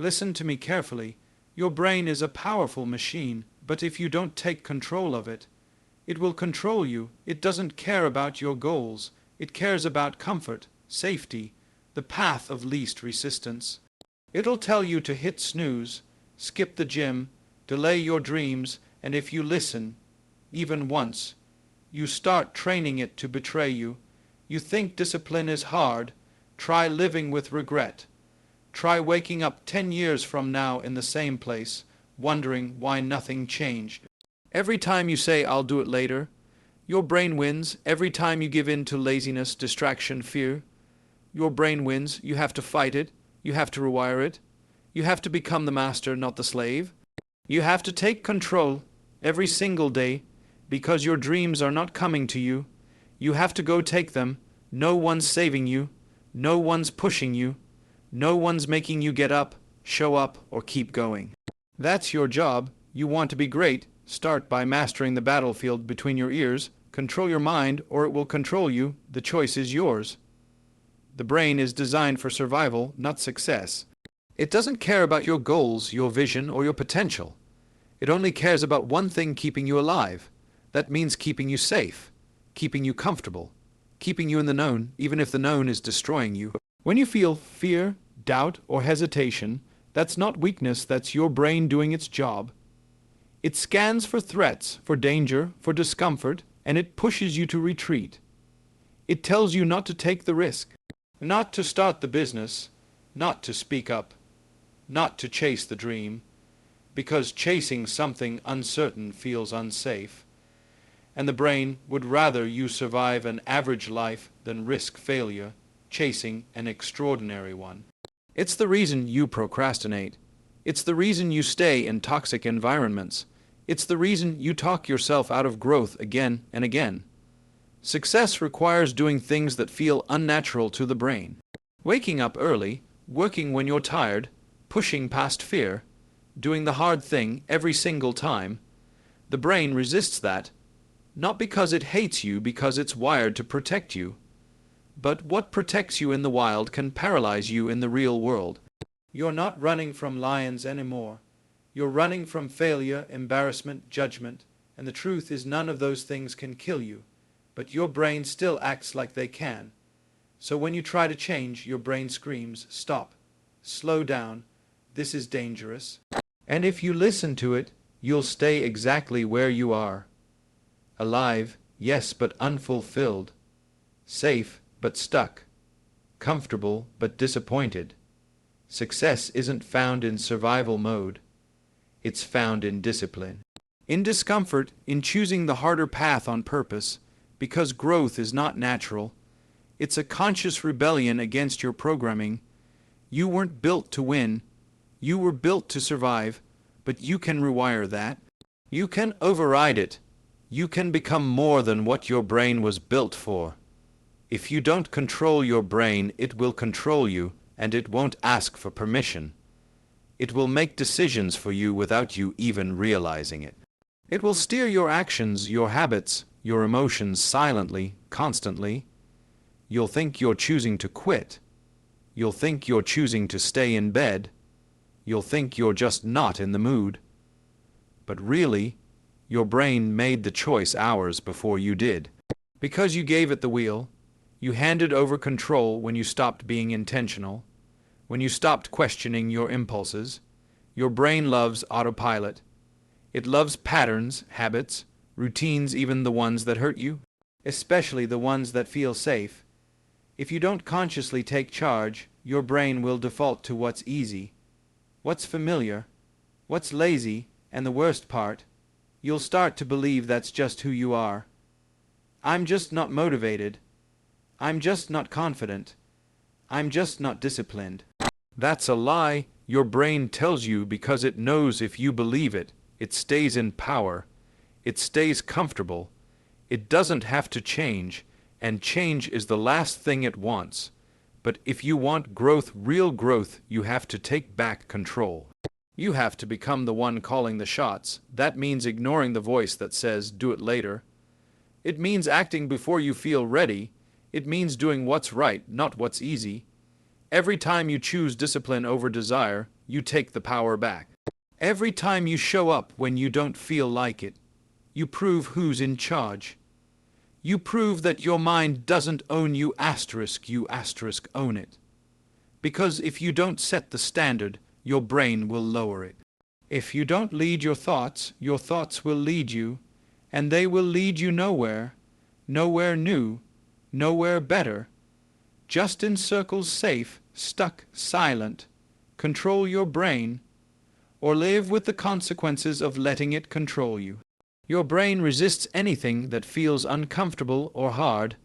Listen to me carefully. Your brain is a powerful machine, but if you don't take control of it, it will control you. It doesn't care about your goals. It cares about comfort, safety, the path of least resistance. It'll tell you to hit snooze, skip the gym, delay your dreams, and if you listen, even once, you start training it to betray you. You think discipline is hard. Try living with regret. Try waking up 10 years from now in the same place, wondering why nothing changed. Every time you say, "I'll do it later," your brain wins. Every time you give in to laziness, distraction, fear, your brain wins. You have to fight it. You have to rewire it. You have to become the master, not the slave. You have to take control every single day because your dreams are not coming to you. You have to go take them. No one's saving you. No one's pushing you. No one's making you get up, show up, or keep going. That's your job. You want to be great. Start by mastering the battlefield between your ears. Control your mind, or it will control you. The choice is yours. The brain is designed for survival, not success. It doesn't care about your goals, your vision, or your potential. It only cares about one thing: keeping you alive. That means keeping you safe, keeping you comfortable, keeping you in the known, even if the known is destroying you. When you feel fear, doubt, or hesitation, that's not weakness, that's your brain doing its job. It scans for threats, for danger, for discomfort, and it pushes you to retreat. It tells you not to take the risk, not to start the business, not to speak up, not to chase the dream, because chasing something uncertain feels unsafe, and the brain would rather you survive an average life than risk failure, chasing an extraordinary one. It's the reason you procrastinate. It's the reason you stay in toxic environments. It's the reason you talk yourself out of growth again and again. Success requires doing things that feel unnatural to the brain. Waking up early, working when you're tired, pushing past fear, doing the hard thing every single time. The brain resists that, not because it hates you, because it's wired to protect you. But what protects you in the wild can paralyze you in the real world. You're not running from lions anymore. You're running from failure, embarrassment, judgment, and the truth is none of those things can kill you, but your brain still acts like they can. So when you try to change, your brain screams, "Stop, slow down, this is dangerous." And if you listen to it, you'll stay exactly where you are. Alive, yes, but unfulfilled. Safe, but stuck. Comfortable, but disappointed. Success isn't found in survival mode. It's found in discipline. In discomfort, in choosing the harder path on purpose, because growth is not natural. It's a conscious rebellion against your programming. You weren't built to win. You were built to survive, but you can rewire that. You can override it. You can become more than what your brain was built for. If you don't control your brain, it will control you, and it won't ask for permission. It will make decisions for you without you even realizing it. It will steer your actions, your habits, your emotions silently, constantly. You'll think you're choosing to quit. You'll think you're choosing to stay in bed. You'll think you're just not in the mood. But really, your brain made the choice hours before you did. Because you gave it the wheel, you handed over control when you stopped being intentional, when you stopped questioning your impulses. Your brain loves autopilot. It loves patterns, habits, routines, even the ones that hurt you, especially the ones that feel safe. If you don't consciously take charge, your brain will default to what's easy, what's familiar, what's lazy, and the worst part, you'll start to believe that's just who you are. I'm just not motivated. I'm just not confident. I'm just not disciplined. That's a lie your brain tells you because it knows if you believe it, it stays in power. It stays comfortable. It doesn't have to change, and change is the last thing it wants. But if you want growth, real growth, you have to take back control. You have to become the one calling the shots. That means ignoring the voice that says, "Do it later." It means acting before you feel ready. It means doing what's right, not what's easy. Every time you choose discipline over desire, you take the power back. Every time you show up when you don't feel like it, you prove who's in charge. You prove that your mind doesn't own you asterisk own it. Because if you don't set the standard, your brain will lower it. If you don't lead your thoughts will lead you, and they will lead you nowhere, nowhere new, nowhere better. Just in circles safe, stuck, silent. Control your brain, or live with the consequences of letting it control you. Your brain resists anything that feels uncomfortable or hard,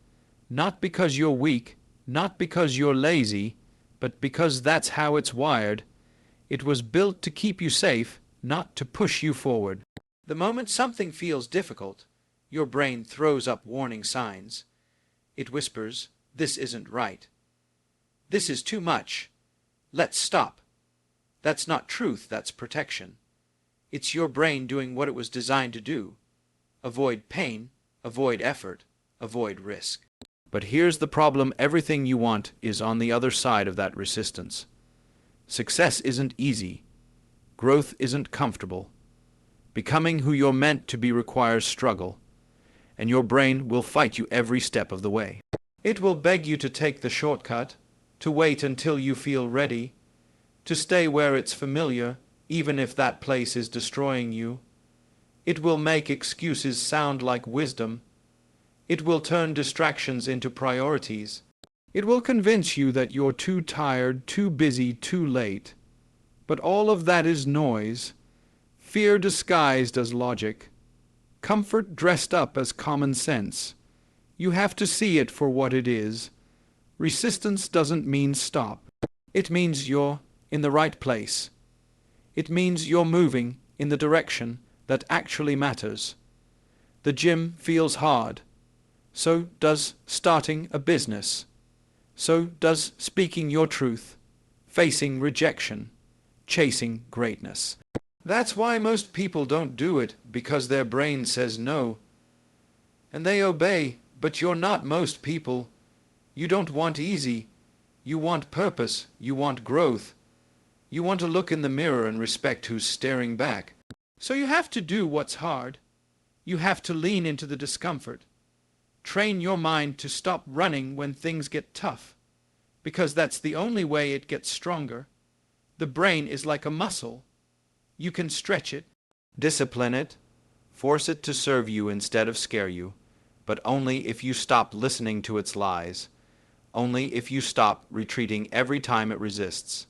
not because you're weak, not because you're lazy, but because that's how it's wired. It was built to keep you safe, not to push you forward. The moment something feels difficult, your brain throws up warning signs. It whispers, "This isn't right. This is too much. Let's stop." That's not truth, that's protection. It's your brain doing what it was designed to do. Avoid pain, avoid effort, avoid risk. But here's the problem: everything you want is on the other side of that resistance. Success isn't easy. Growth isn't comfortable. Becoming who you're meant to be requires struggle, and your brain will fight you every step of the way. It will beg you to take the shortcut, to wait until you feel ready, to stay where it's familiar, even if that place is destroying you. It will make excuses sound like wisdom. It will turn distractions into priorities. It will convince you that you're too tired, too busy, too late. But all of that is noise, fear disguised as logic, comfort dressed up as common sense. You have to see it for what it is. Resistance doesn't mean stop. It means you're in the right place. It means you're moving in the direction that actually matters. The gym feels hard. So does starting a business. So does speaking your truth, facing rejection, chasing greatness. That's why most people don't do it, because their brain says no. And they obey, but you're not most people. You don't want easy. You want purpose. You want growth. You want to look in the mirror and respect who's staring back. So you have to do what's hard. You have to lean into the discomfort. Train your mind to stop running when things get tough, because that's the only way it gets stronger. The brain is like a muscle. You can stretch it, discipline it, force it to serve you instead of scare you, but only if you stop listening to its lies, only if you stop retreating every time it resists.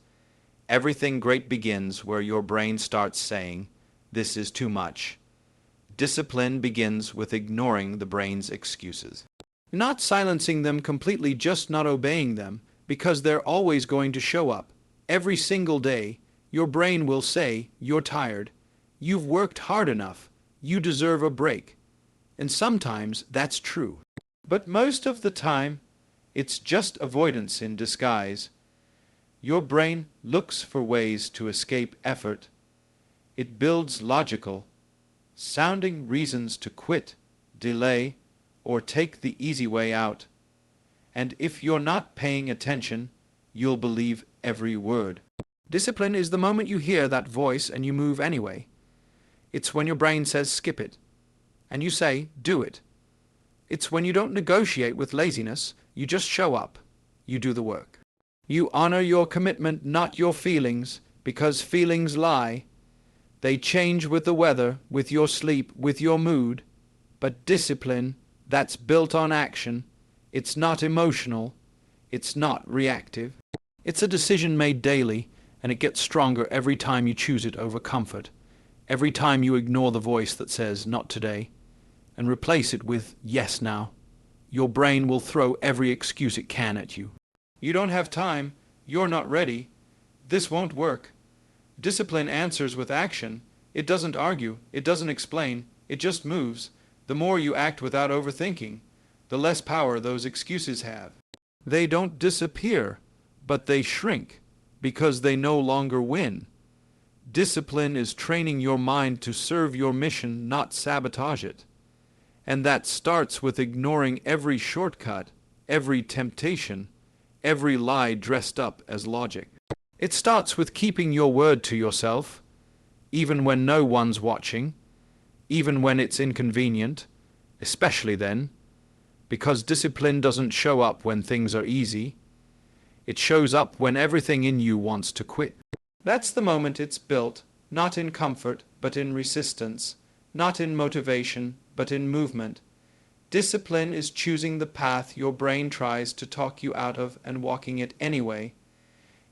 Everything great begins where your brain starts saying, "This is too much." Discipline begins with ignoring the brain's excuses. Not silencing them completely, just not obeying them, because they're always going to show up. Every single day, your brain will say, "You're tired. You've worked hard enough. You deserve a break." And sometimes that's true. But most of the time, it's just avoidance in disguise. Your brain looks for ways to escape effort. It builds logical, sounding reasons to quit, delay, or take the easy way out. And if you're not paying attention, you'll believe every word. Discipline is the moment you hear that voice and you move anyway. It's when your brain says skip it, and you say do it. It's when you don't negotiate with laziness, you just show up, you do the work. You honor your commitment, not your feelings, because feelings lie. They change with the weather, with your sleep, with your mood. But discipline, that's built on action. It's not emotional. It's not reactive. It's a decision made daily, and it gets stronger every time you choose it over comfort. Every time you ignore the voice that says, "Not today," and replace it with, "Yes, now." Your brain will throw every excuse it can at you. You don't have time. You're not ready. This won't work. Discipline answers with action. It doesn't argue. It doesn't explain. It just moves. The more you act without overthinking, the less power those excuses have. They don't disappear, but they shrink because they no longer win. Discipline is training your mind to serve your mission, not sabotage it. And that starts with ignoring every shortcut, every temptation, every lie dressed up as logic. It starts with keeping your word to yourself, even when no one's watching, even when it's inconvenient, especially then, because discipline doesn't show up when things are easy. It shows up when everything in you wants to quit. That's the moment it's built, not in comfort, but in resistance, not in motivation, but in movement. Discipline is choosing the path your brain tries to talk you out of and walking it anyway.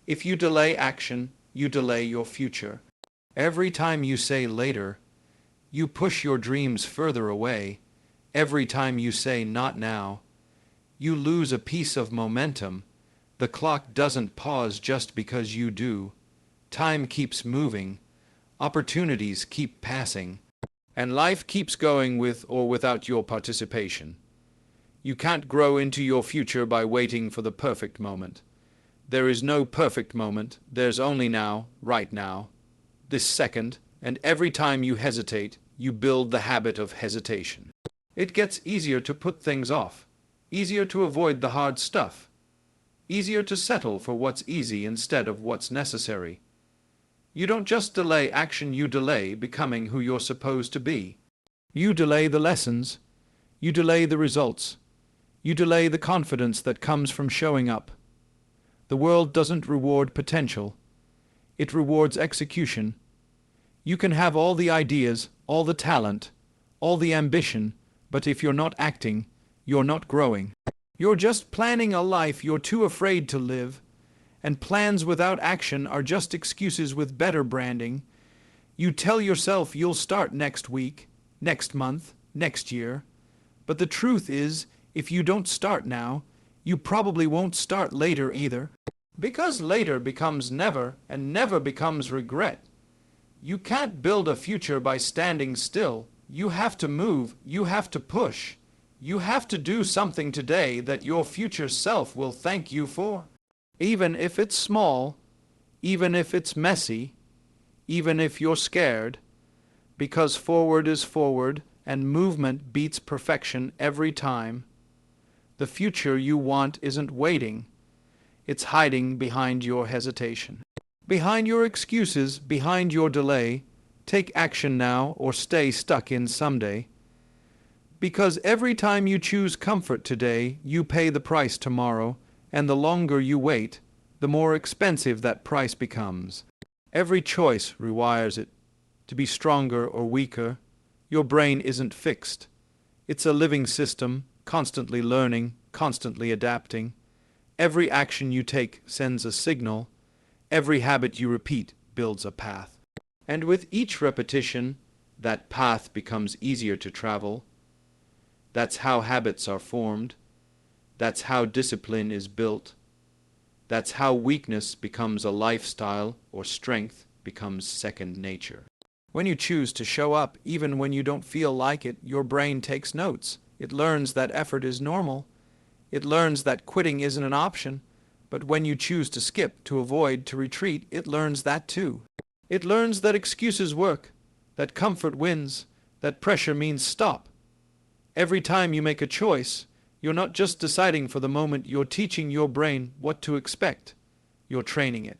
If you delay action, you delay your future. Every time you say later, you push your dreams further away. Every time you say not now, you lose a piece of momentum. The clock doesn't pause just because you do. Time keeps moving. Opportunities keep passing. And life keeps going with or without your participation. You can't grow into your future by waiting for the perfect moment. There is no perfect moment. There's only now, right now, this second, and every time you hesitate, you build the habit of hesitation. It gets easier to put things off, easier to avoid the hard stuff, easier to settle for what's easy instead of what's necessary. You don't just delay action, you delay becoming who you're supposed to be. You delay the lessons. You delay the results. You delay the confidence that comes from showing up. The world doesn't reward potential. It rewards execution. You can have all the ideas, all the talent, all the ambition, but if you're not acting, you're not growing. You're just planning a life you're too afraid to live. And plans without action are just excuses with better branding. You tell yourself you'll start next week, next month, next year. But the truth is, if you don't start now, you probably won't start later either. Because later becomes never, and never becomes regret. You can't build a future by standing still. You have to move, you have to push. You have to do something today that your future self will thank you for. Even if it's small, even if it's messy, even if you're scared, because forward is forward and movement beats perfection every time. The future you want isn't waiting. It's hiding behind your hesitation. Behind your excuses, behind your delay. Take action now or stay stuck in someday. Because every time you choose comfort today, you pay the price tomorrow. And the longer you wait, the more expensive that price becomes. Every choice rewires it. To be stronger or weaker, your brain isn't fixed. It's a living system, constantly learning, constantly adapting. Every action you take sends a signal. Every habit you repeat builds a path. And with each repetition, that path becomes easier to travel. That's how habits are formed. That's how discipline is built. That's how weakness becomes a lifestyle or strength becomes second nature. When you choose to show up, even when you don't feel like it, your brain takes notes. It learns that effort is normal. It learns that quitting isn't an option. But when you choose to skip, to avoid, to retreat, it learns that too. It learns that excuses work, that comfort wins, that pressure means stop. Every time you make a choice, you're not just deciding for the moment, you're teaching your brain what to expect. You're training it.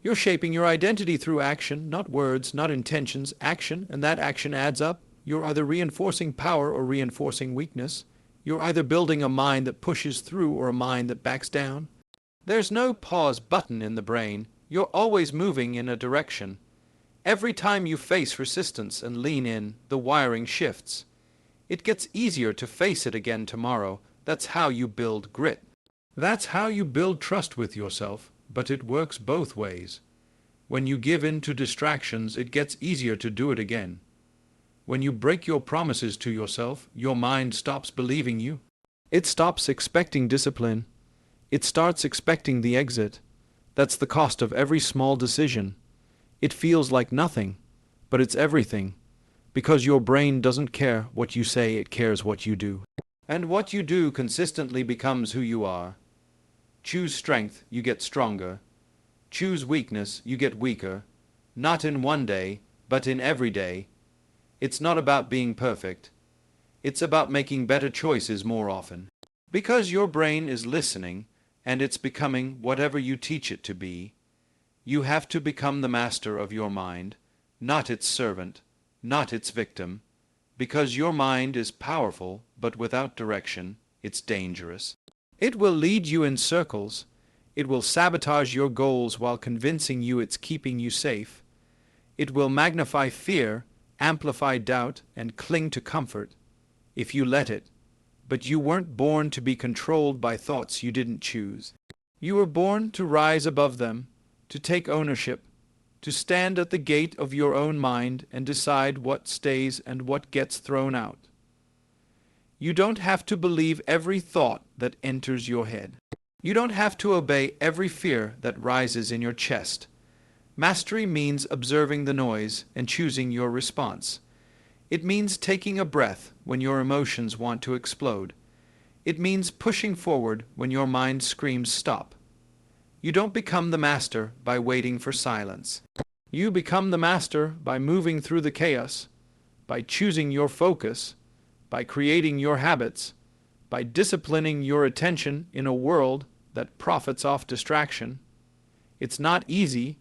You're shaping your identity through action, not words, not intentions, action, and that action adds up. You're either reinforcing power or reinforcing weakness. You're either building a mind that pushes through or a mind that backs down. There's no pause button in the brain. You're always moving in a direction. Every time you face resistance and lean in, the wiring shifts. It gets easier to face it again tomorrow. That's how you build grit. That's how you build trust with yourself, but it works both ways. When you give in to distractions, it gets easier to do it again. When you break your promises to yourself, your mind stops believing you. It stops expecting discipline. It starts expecting the exit. That's the cost of every small decision. It feels like nothing, but it's everything. Because your brain doesn't care what you say, it cares what you do. And what you do consistently becomes who you are. Choose strength, you get stronger. Choose weakness, you get weaker. Not in one day, but in every day. It's not about being perfect. It's about making better choices more often. Because your brain is listening, and it's becoming whatever you teach it to be. You have to become the master of your mind, not its servant, not its victim, because your mind is powerful, but without direction, it's dangerous. It will lead you in circles. It will sabotage your goals while convincing you it's keeping you safe. It will magnify fear, amplify doubt, and cling to comfort, if you let it. But you weren't born to be controlled by thoughts you didn't choose. You were born to rise above them, to take ownership, to stand at the gate of your own mind and decide what stays and what gets thrown out. You don't have to believe every thought that enters your head. You don't have to obey every fear that rises in your chest. Mastery means observing the noise and choosing your response. It means taking a breath when your emotions want to explode. It means pushing forward when your mind screams stop. You don't become the master by waiting for silence. You become the master by moving through the chaos, by choosing your focus, by creating your habits, by disciplining your attention in a world that profits off distraction. It's not easy.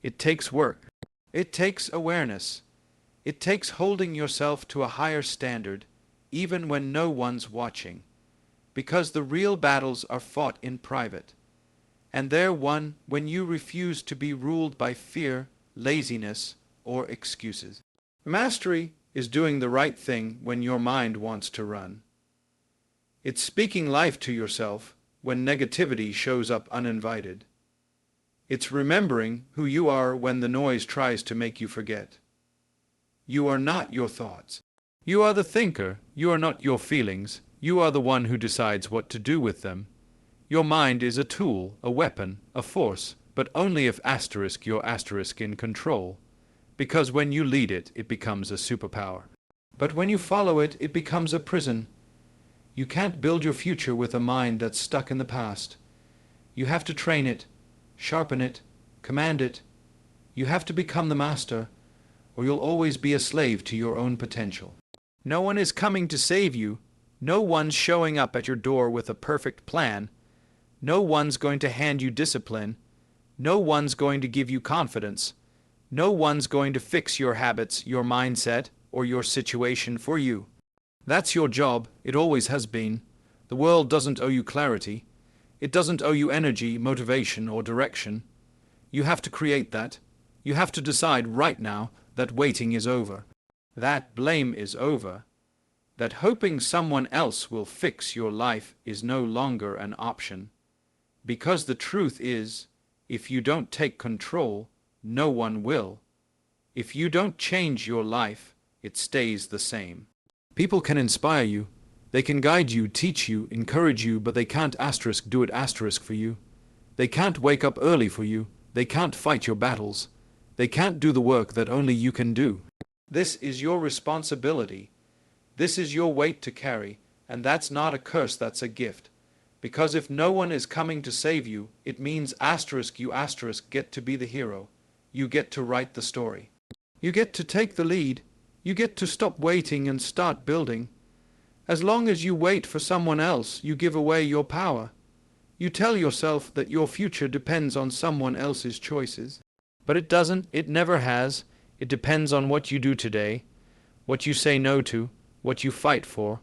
It takes work. It takes awareness. It takes holding yourself to a higher standard, even when no one's watching, because the real battles are fought in private, and they're won when you refuse to be ruled by fear, laziness, or excuses. Mastery is doing the right thing when your mind wants to run. It's speaking life to yourself when negativity shows up uninvited. It's remembering who you are when the noise tries to make you forget. You are not your thoughts. You are the thinker. You are not your feelings. You are the one who decides what to do with them. Your mind is a tool, a weapon, a force, but only if you're in control. Because when you lead it, it becomes a superpower. But when you follow it, it becomes a prison. You can't build your future with a mind that's stuck in the past. You have to train it, sharpen it, command it. You have to become the master, or you'll always be a slave to your own potential. No one is coming to save you. No one's showing up at your door with a perfect plan. No one's going to hand you discipline. No one's going to give you confidence. No one's going to fix your habits, your mindset, or your situation for you. That's your job. It always has been. The world doesn't owe you clarity. It doesn't owe you energy, motivation, or direction. You have to create that. You have to decide right now that waiting is over, that blame is over, that hoping someone else will fix your life is no longer an option. Because the truth is, if you don't take control, no one will. If you don't change your life, it stays the same. People can inspire you. They can guide you, teach you, encourage you, but they can't do it for you. They can't wake up early for you. They can't fight your battles. They can't do the work that only you can do. This is your responsibility. This is your weight to carry, and that's not a curse, that's a gift. Because if no one is coming to save you, it means you get to be the hero. You get to write the story. You get to take the lead. You get to stop waiting and start building. As long as you wait for someone else, you give away your power. You tell yourself that your future depends on someone else's choices. But it doesn't. It never has. It depends on what you do today, what you say no to, what you fight for,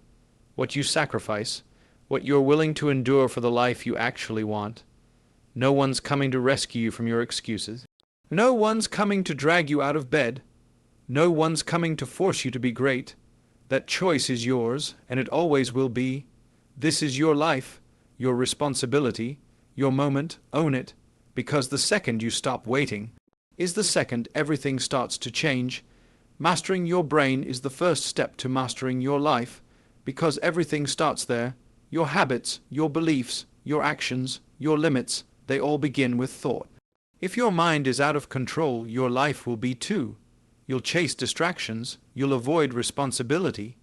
what you sacrifice, what you're willing to endure for the life you actually want. No one's coming to rescue you from your excuses. No one's coming to drag you out of bed. No one's coming to force you to be great. That choice is yours, and it always will be. This is your life, your responsibility, your moment. Own it, because the second you stop waiting is the second everything starts to change. Mastering your brain is the first step to mastering your life, because everything starts there. Your habits, your beliefs, your actions, your limits, they all begin with thought. If your mind is out of control, your life will be too. You'll chase distractions, you'll avoid responsibility,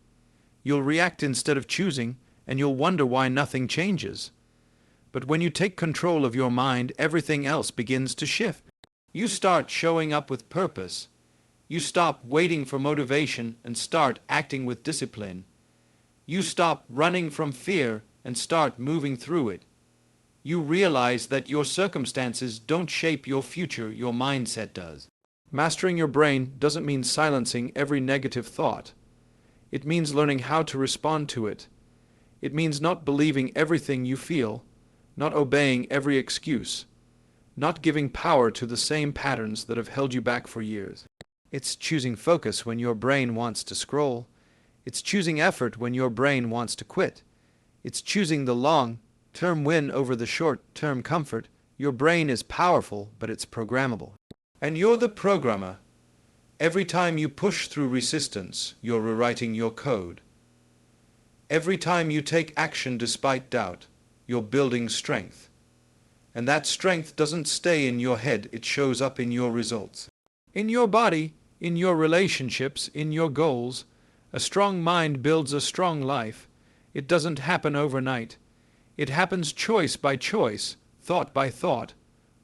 you'll react instead of choosing, and you'll wonder why nothing changes. But when you take control of your mind, everything else begins to shift. You start showing up with purpose. You stop waiting for motivation and start acting with discipline. You stop running from fear and start moving through it. You realize that your circumstances don't shape your future, your mindset does. Mastering your brain doesn't mean silencing every negative thought. It means learning how to respond to it. It means not believing everything you feel, not obeying every excuse, not giving power to the same patterns that have held you back for years. It's choosing focus when your brain wants to scroll. It's choosing effort when your brain wants to quit. It's choosing the long-term win over the short-term comfort. Your brain is powerful, but it's programmable. And you're the programmer. Every time you push through resistance, you're rewriting your code. Every time you take action despite doubt, you're building strength. And that strength doesn't stay in your head, it shows up in your results. In your body, in your relationships, in your goals. A strong mind builds a strong life. It doesn't happen overnight. It happens choice by choice, thought by thought,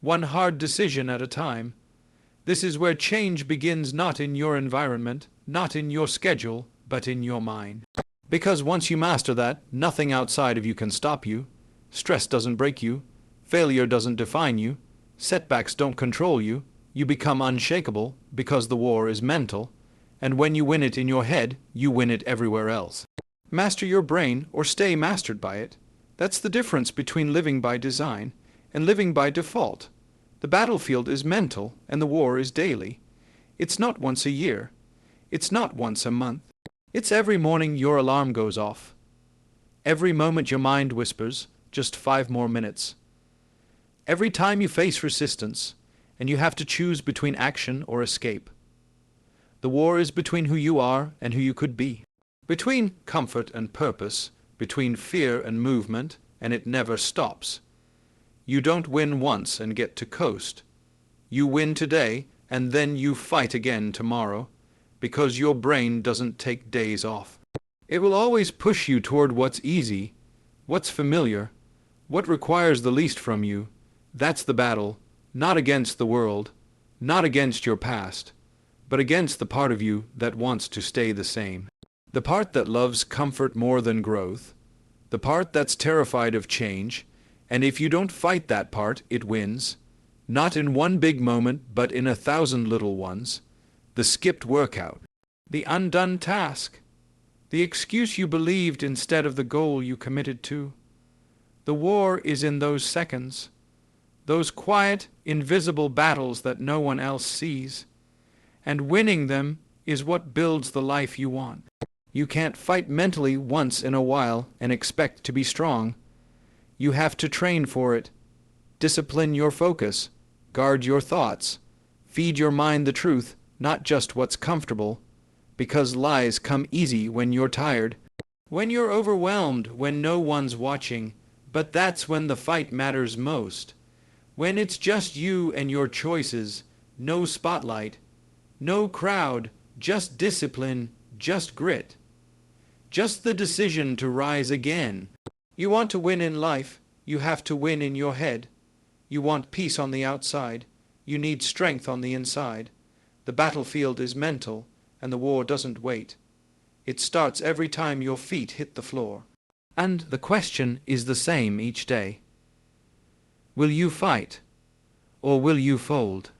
one hard decision at a time. This is where change begins, not in your environment, not in your schedule, but in your mind. Because once you master that, nothing outside of you can stop you. Stress doesn't break you. Failure doesn't define you. Setbacks don't control you. You become unshakable because the war is mental. And when you win it in your head, you win it everywhere else. Master your brain or stay mastered by it. That's the difference between living by design and living by default. The battlefield is mental and the war is daily. It's not once a year. It's not once a month. It's every morning your alarm goes off. Every moment your mind whispers, just 5 more minutes. Every time you face resistance and you have to choose between action or escape. The war is between who you are and who you could be. Between comfort and purpose, between fear and movement, and it never stops. You don't win once and get to coast. You win today, and then you fight again tomorrow, because your brain doesn't take days off. It will always push you toward what's easy, what's familiar, what requires the least from you. That's the battle, not against the world, not against your past, but against the part of you that wants to stay the same. The part that loves comfort more than growth, the part that's terrified of change, and if you don't fight that part, it wins. Not in one big moment, but in 1,000 little ones. The skipped workout, the undone task, the excuse you believed instead of the goal you committed to. The war is in those seconds, those quiet, invisible battles that no one else sees. And winning them is what builds the life you want. You can't fight mentally once in a while and expect to be strong. You have to train for it. Discipline your focus. Guard your thoughts. Feed your mind the truth, not just what's comfortable. Because lies come easy when you're tired. When you're overwhelmed, when no one's watching. But that's when the fight matters most. When it's just you and your choices, no spotlight. No crowd, just discipline, just grit. Just the decision to rise again. You want to win in life, you have to win in your head. You want peace on the outside, you need strength on the inside. The battlefield is mental, and the war doesn't wait. It starts every time your feet hit the floor. And the question is the same each day. Will you fight, or will you fold?